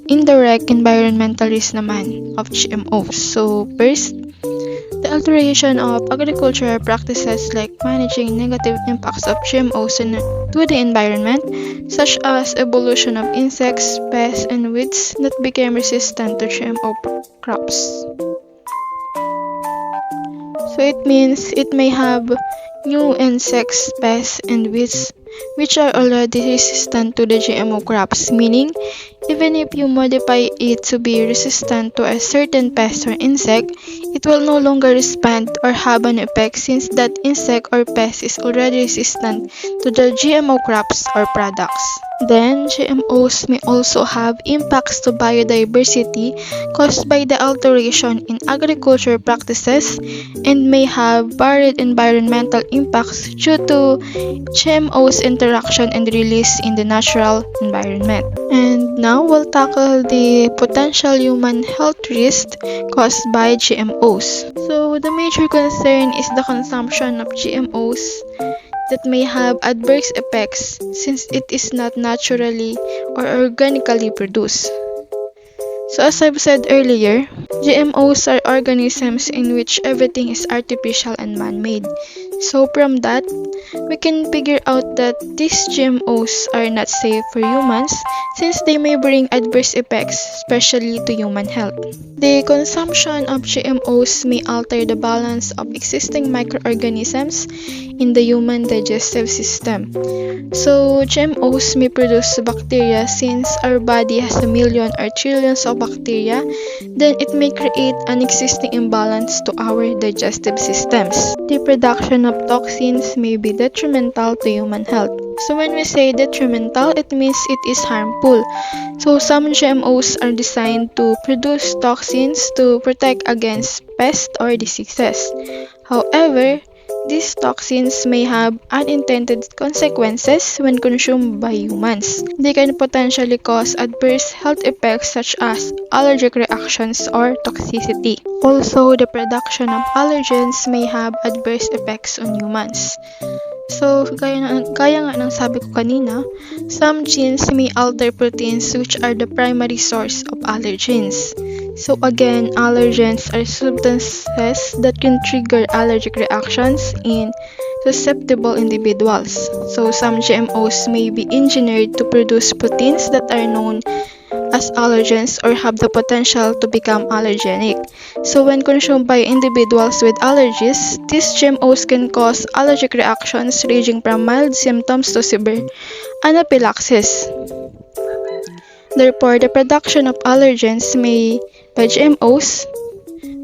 indirect environmental risk naman of GMOs. So first, the alteration of agricultural practices like managing negative impacts of GMOs to the environment, such as evolution of insects, pests, and weeds that became resistant to GMO crops. So it means it may have new insects, pests, and weeds which are already resistant to the GMO crops, meaning even if you modify it to be resistant to a certain pest or insect, it will no longer respond or have an effect since that insect or pest is already resistant to the GMO crops or products. Then, GMOs may also have impacts to biodiversity caused by the alteration in agriculture practices and may have varied environmental impacts due to GMOs' interaction and release in the natural environment. And now, we'll tackle the potential human health risk caused by GMOs. So, the major concern is the consumption of GMOs that may have adverse effects since it is not naturally or organically produced. So as I've said earlier, GMOs are organisms in which everything is artificial and man-made. So from that, we can figure out that these GMOs are not safe for humans since they may bring adverse effects, especially to human health. The consumption of GMOs may alter the balance of existing microorganisms in the human digestive system. So GMOs may produce bacteria since our body has a million or trillions of bacteria, then it may create an existing imbalance to our digestive systems. The production of toxins may be detrimental to human health. So when we say detrimental, it means it is harmful. So some GMOs are designed to produce toxins to protect against pests or diseases. However, these toxins may have unintended consequences when consumed by humans. They can potentially cause adverse health effects such as allergic reactions or toxicity. Also, the production of allergens may have adverse effects on humans. So, gaya nga ng sabi ko kanina, some genes may alter proteins which are the primary source of allergens. So again, allergens are substances that can trigger allergic reactions in susceptible individuals. So some GMOs may be engineered to produce proteins that are known as allergens or have the potential to become allergenic. So when consumed by individuals with allergies, these GMOs can cause allergic reactions ranging from mild symptoms to severe anaphylaxis. Therefore, the production of allergens by GMOs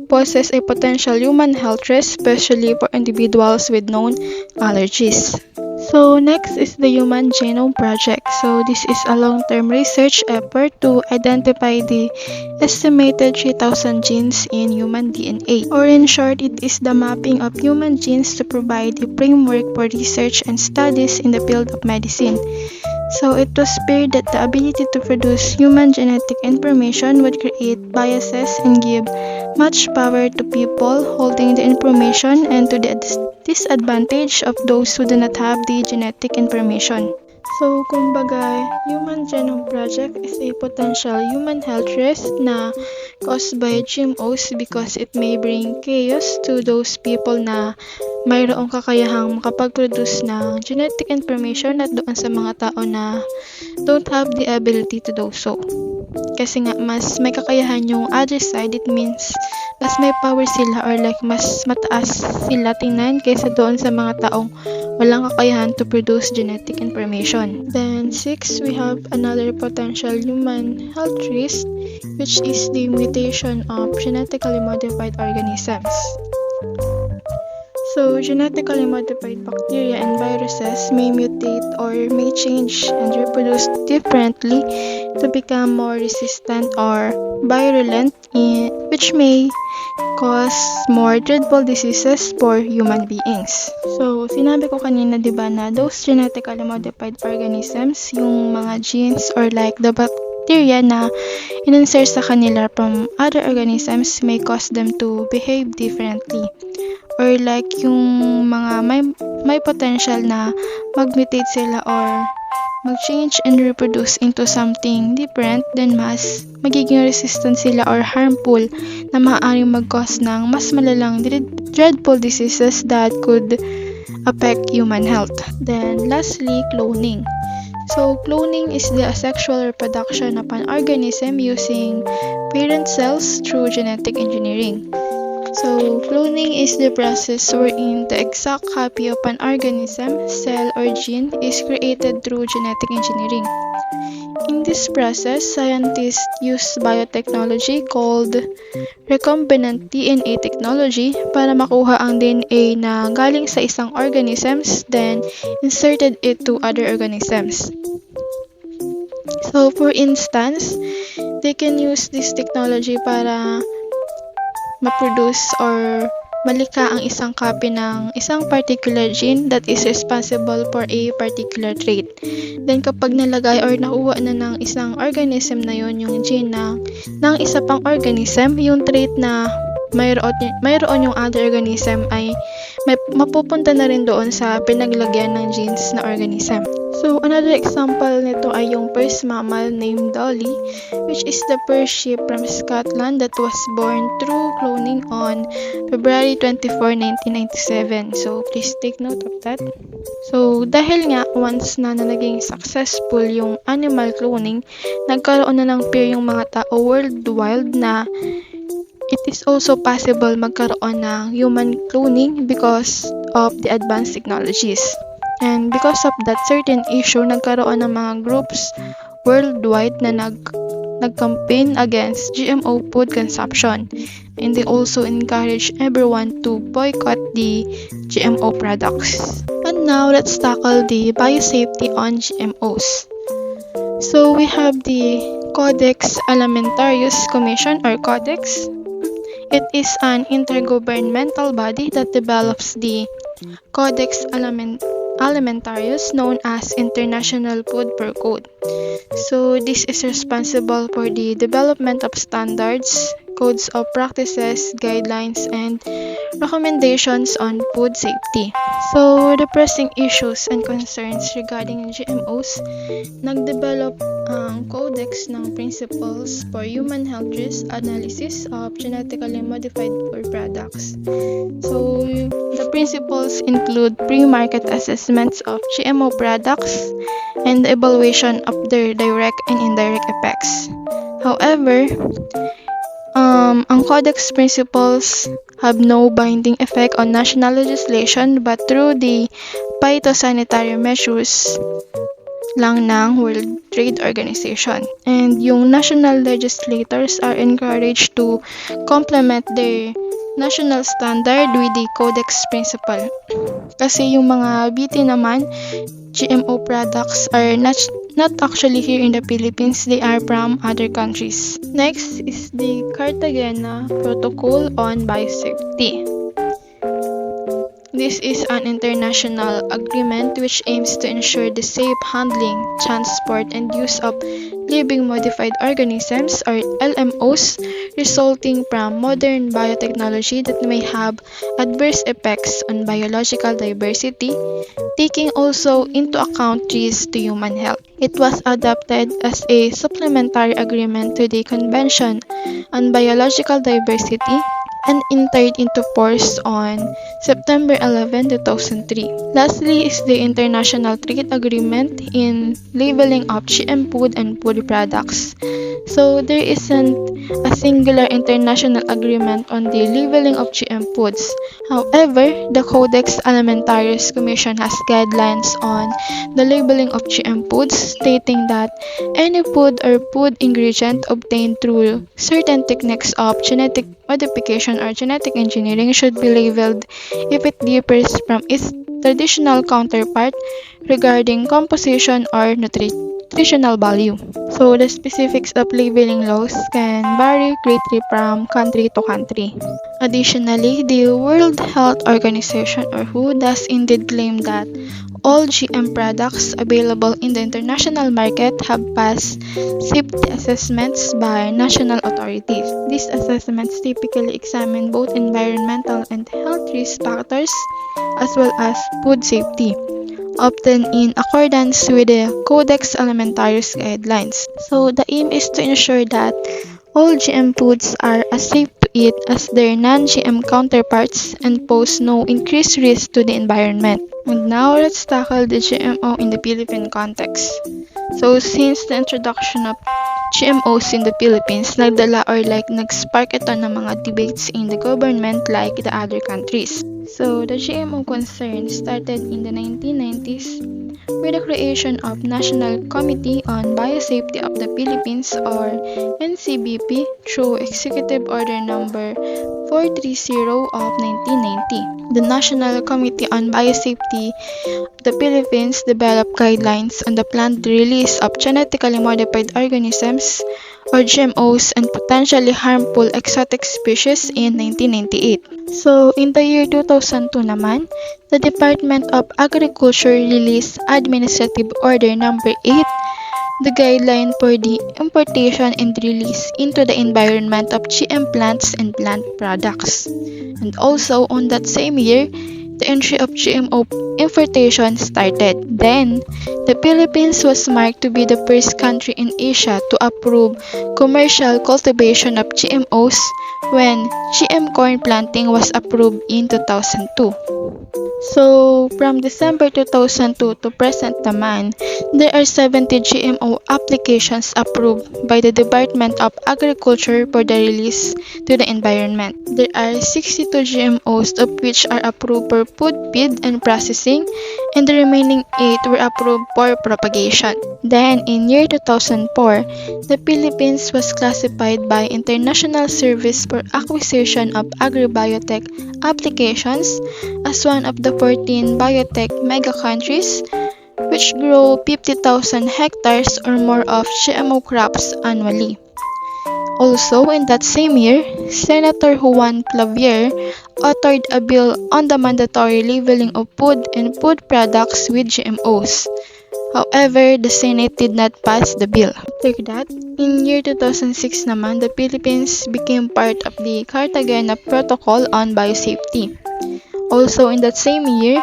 poses a potential human health risk, especially for individuals with known allergies. So next is the Human Genome Project. So this is a long-term research effort to identify the estimated 3,000 genes in human DNA. Or in short, it is the mapping of human genes to provide a framework for research and studies in the field of medicine. So it was feared that the ability to produce human genetic information would create biases and give much power to people holding the information and to the disadvantage of those who do not have the genetic information. So, kumbaga, Human Genome Project is a potential human health risk na caused by GMOs because it may bring chaos to those people na mayroong kakayahang makapag-produce ng genetic information at doon sa mga tao na don't have the ability to do so. Kasi nga, mas may kakayahan yung other side, it means mas may power sila or like mas mataas sila tingnan kaysa doon sa mga taong walang kakayahan to produce genetic information. Then 6, we have another potential human health risk, which is the mutation of genetically modified organisms. So, genetically modified bacteria and viruses may mutate or may change and reproduce differently to become more resistant or virulent, which may cause more dreadful diseases for human beings. So, sinabi ko kanina, diba, na those genetically modified organisms, yung mga genes or like the bacteria na in-insert sa kanila from other organisms may cause them to behave differently. Or like yung mga may potential na mag-mutate sila or mag-change and reproduce into something different, then mas magiging resistant sila or harmful na maaaring mag-cause ng mas malalang dreadful diseases that could affect human health. Then lastly, cloning. So, cloning is the asexual reproduction of an organism using parent cells through genetic engineering. So, cloning is the process wherein the exact copy of an organism, cell, or gene is created through genetic engineering. In this process, scientists use biotechnology called recombinant DNA technology para makuha ang DNA na galing sa isang organisms, then inserted it to other organisms. So, for instance, they can use this technology para ma-produce or malika ang isang copy ng isang particular gene that is responsible for a particular trait. Then kapag nalagay or nakuha na ng isang organism na yon yung gene ng isa pang organism, yung trait na mayroon yung other organism ay mapupunta na rin doon sa pinaglagyan ng genes na organism. So, another example nito ay yung first mammal named Dolly, which is the first sheep from Scotland that was born through cloning on February 24, 1997. So, please take note of that. So, dahil nga once na naging successful yung animal cloning, nagkaroon na ng fear yung mga tao worldwide na it is also possible magkaroon ng human cloning because of the advanced technologies. And because of that certain issue, nagkaroon ng mga groups worldwide na nag-campaign against GMO food consumption. And they also encourage everyone to boycott the GMO products. And now, let's tackle the biosafety on GMOs. So, we have the Codex Alimentarius Commission or Codex. It is an intergovernmental body that develops the Codex Alimentarius, known as International Food for Code. So, this is responsible for the development of standards, codes of practices, guidelines, and recommendations on food safety. So, the pressing issues and concerns regarding GMOs, nagdevelop ang Codex ng Principles for Human Health Risk Analysis of Genetically Modified Food Products. So, the principles include pre-market assessments of GMO products and the evaluation of their direct and indirect effects. However, ang Codex principles have no binding effect on national legislation but through the phytosanitary measures lang ng World Trade Organization. And yung national legislators are encouraged to complement their national standard with the Codex principle. Kasi yung mga BT naman, GMO products are not actually here in the Philippines, they are from other countries. Next is the Cartagena Protocol on Biosafety. This is an international agreement which aims to ensure the safe handling, transport, and use of living modified organisms or LMOs resulting from modern biotechnology that may have adverse effects on biological diversity, taking also into account risks to human health. It was adopted as a supplementary agreement to the Convention on Biological Diversity and entered into force on September 11, 2003. Lastly is the International Trade Agreement in labeling of GM food and food products. So there isn't a singular international agreement on the labeling of GM foods. However, the Codex Alimentarius Commission has guidelines on the labeling of GM foods, stating that any food or food ingredient obtained through certain techniques of genetic modification or genetic engineering should be labeled if it differs from its traditional counterpart regarding composition or nutritional value. So the specifics of labeling laws can vary greatly from country to country. Additionally, the World Health Organization or WHO does indeed claim that all GM products available in the international market have passed safety assessments by national authorities. These assessments typically examine both environmental and health risk factors as well as food safety, often in accordance with the Codex Alimentarius guidelines. So the aim is to ensure that all GM foods are as safe to eat as their non-GM counterparts and pose no increased risk to the environment. And now let's tackle the GMO in the Philippine context. So since the introduction of GMOs in the Philippines, nag-spark ito ng mga debates in the government like the other countries. So the GMO concern started in the 1990s with the creation of National Committee on Biosafety of the Philippines or NCBP through Executive Order Number 430 of 1990. The National Committee on Biosafety of the Philippines developed guidelines on the planned release of genetically modified organisms or GMOs and potentially harmful exotic species in 1998. So, in the year 2002 naman, the Department of Agriculture released Administrative Order Number 8, the guideline for the importation and release into the environment of GM plants and plant products. And also, on that same year, the entry of GMO importation started. Then, the Philippines was marked to be the first country in Asia to approve commercial cultivation of GMOs when GM corn planting was approved in 2002. So, from December 2002 to present naman, there are 70 GMO applications approved by the Department of Agriculture for the release to the environment. There are 62 GMOs of which are approved for food feed and processing, and the remaining 8 were approved for propagation. Then, in year 2004, the Philippines was classified by International Service for Acquisition of Agribiotech Applications as one of the 14 biotech mega countries which grow 50,000 hectares or more of GMO crops annually. Also, in that same year, Senator Juan Clavier authored a bill on the mandatory labeling of food and food products with GMOs. However, the Senate did not pass the bill. After that, in year 2006 naman, the Philippines became part of the Cartagena Protocol on Biosafety. Also, in that same year,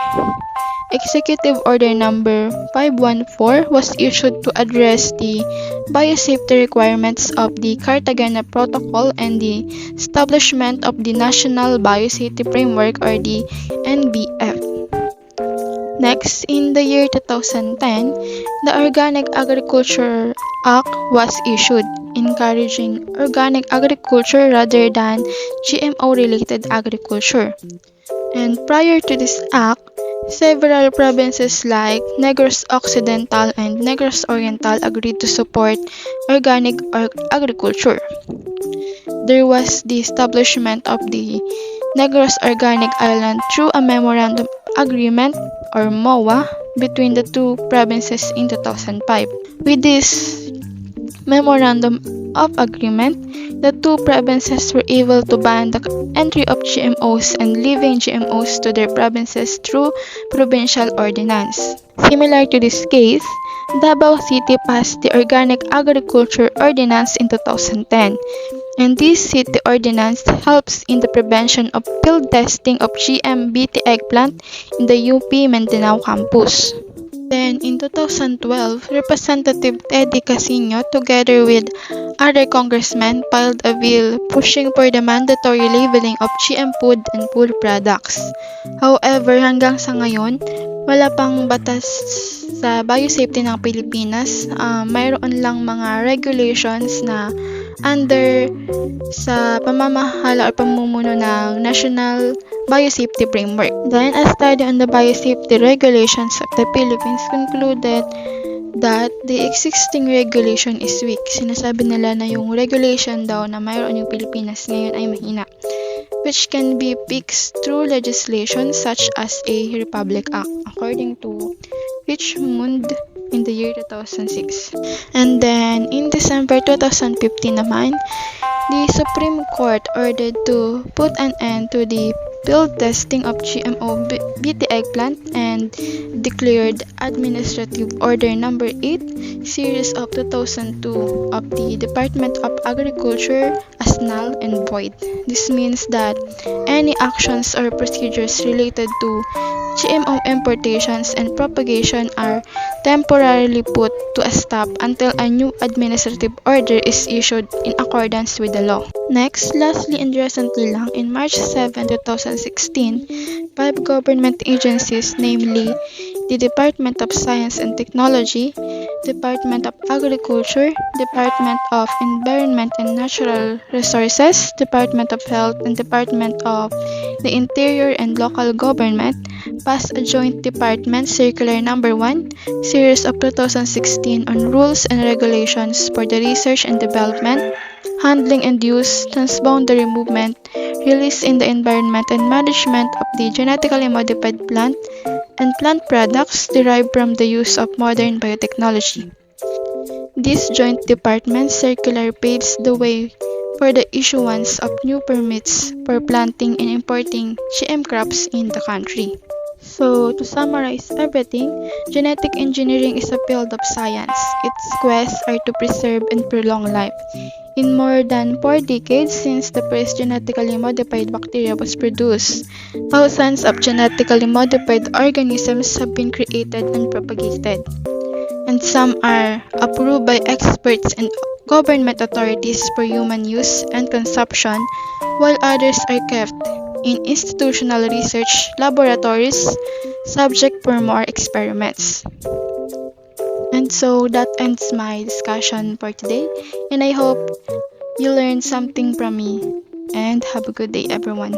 Executive Order Number 514 was issued to address the biosafety requirements of the Cartagena Protocol and the establishment of the National Biosafety Framework or the NBF. Next, in the year 2010, the Organic Agriculture Act was issued, encouraging organic agriculture rather than GMO-related agriculture. And prior to this act, several provinces like Negros Occidental and Negros Oriental agreed to support organic agriculture. There was the establishment of the Negros Organic Island through a Memorandum Agreement or MOA between the two provinces in 2005. With this Memorandum of Agreement, the two provinces were able to ban the entry of GMOs and living GMOs to their provinces through provincial ordinance. Similar to this case, Davao City passed the Organic Agriculture Ordinance in 2010, and this city ordinance helps in the prevention of field testing of GM BT eggplant in the UP Mindanao campus. Then, in 2012, Representative Teddy Casino, together with other congressmen, filed a bill pushing for the mandatory labeling of GM food and food products. However, hanggang sa ngayon, wala pang batas sa biosafety ng Pilipinas. Mayroon lang mga regulations na under sa pamamahala o pamumuno ng National Biosafety Framework. Then, a study on the biosafety regulations of the Philippines concluded that the existing regulation is weak. Sinasabi nila na yung regulation daw na mayroon yung Pilipinas ngayon ay mahina, which can be fixed through legislation such as a Republic Act, according to Richmond in the year 2006. And then, in December 2015 naman, the Supreme Court ordered to put an end to the field testing of GMO BT eggplant and declared Administrative Order Number 8, Series of 2002 of the Department of Agriculture as null and void. This means that any actions or procedures related to GMO importations and propagation are temporarily put to a stop until a new administrative order is issued in accordance with the law. Next, lastly and recently lang, in March 7, 2016, 5 government agencies, namely the Department of Science and Technology, Department of Agriculture, Department of Environment and Natural Resources, Department of Health, and Department of the Interior and Local Government, passed a Joint Department Circular Number 1, Series of 2016 on Rules and Regulations for the Research and Development, Handling and Use, Transboundary Movement, Release in the Environment and Management of the Genetically Modified Plant and Plant Products derived from the use of modern biotechnology. This Joint Department Circular paves the way for the issuance of new permits for planting and importing GM crops in the country. So, to summarize everything, genetic engineering is a field of science. Its quests are to preserve and prolong life. In more than 4 decades since the first genetically modified bacteria was produced, thousands of genetically modified organisms have been created and propagated. And some are approved by experts and government authorities for human use and consumption, while others are kept in institutional research laboratories, subject for more experiments. And so that ends my discussion for today, and I hope you learned something from me, and have a good day everyone.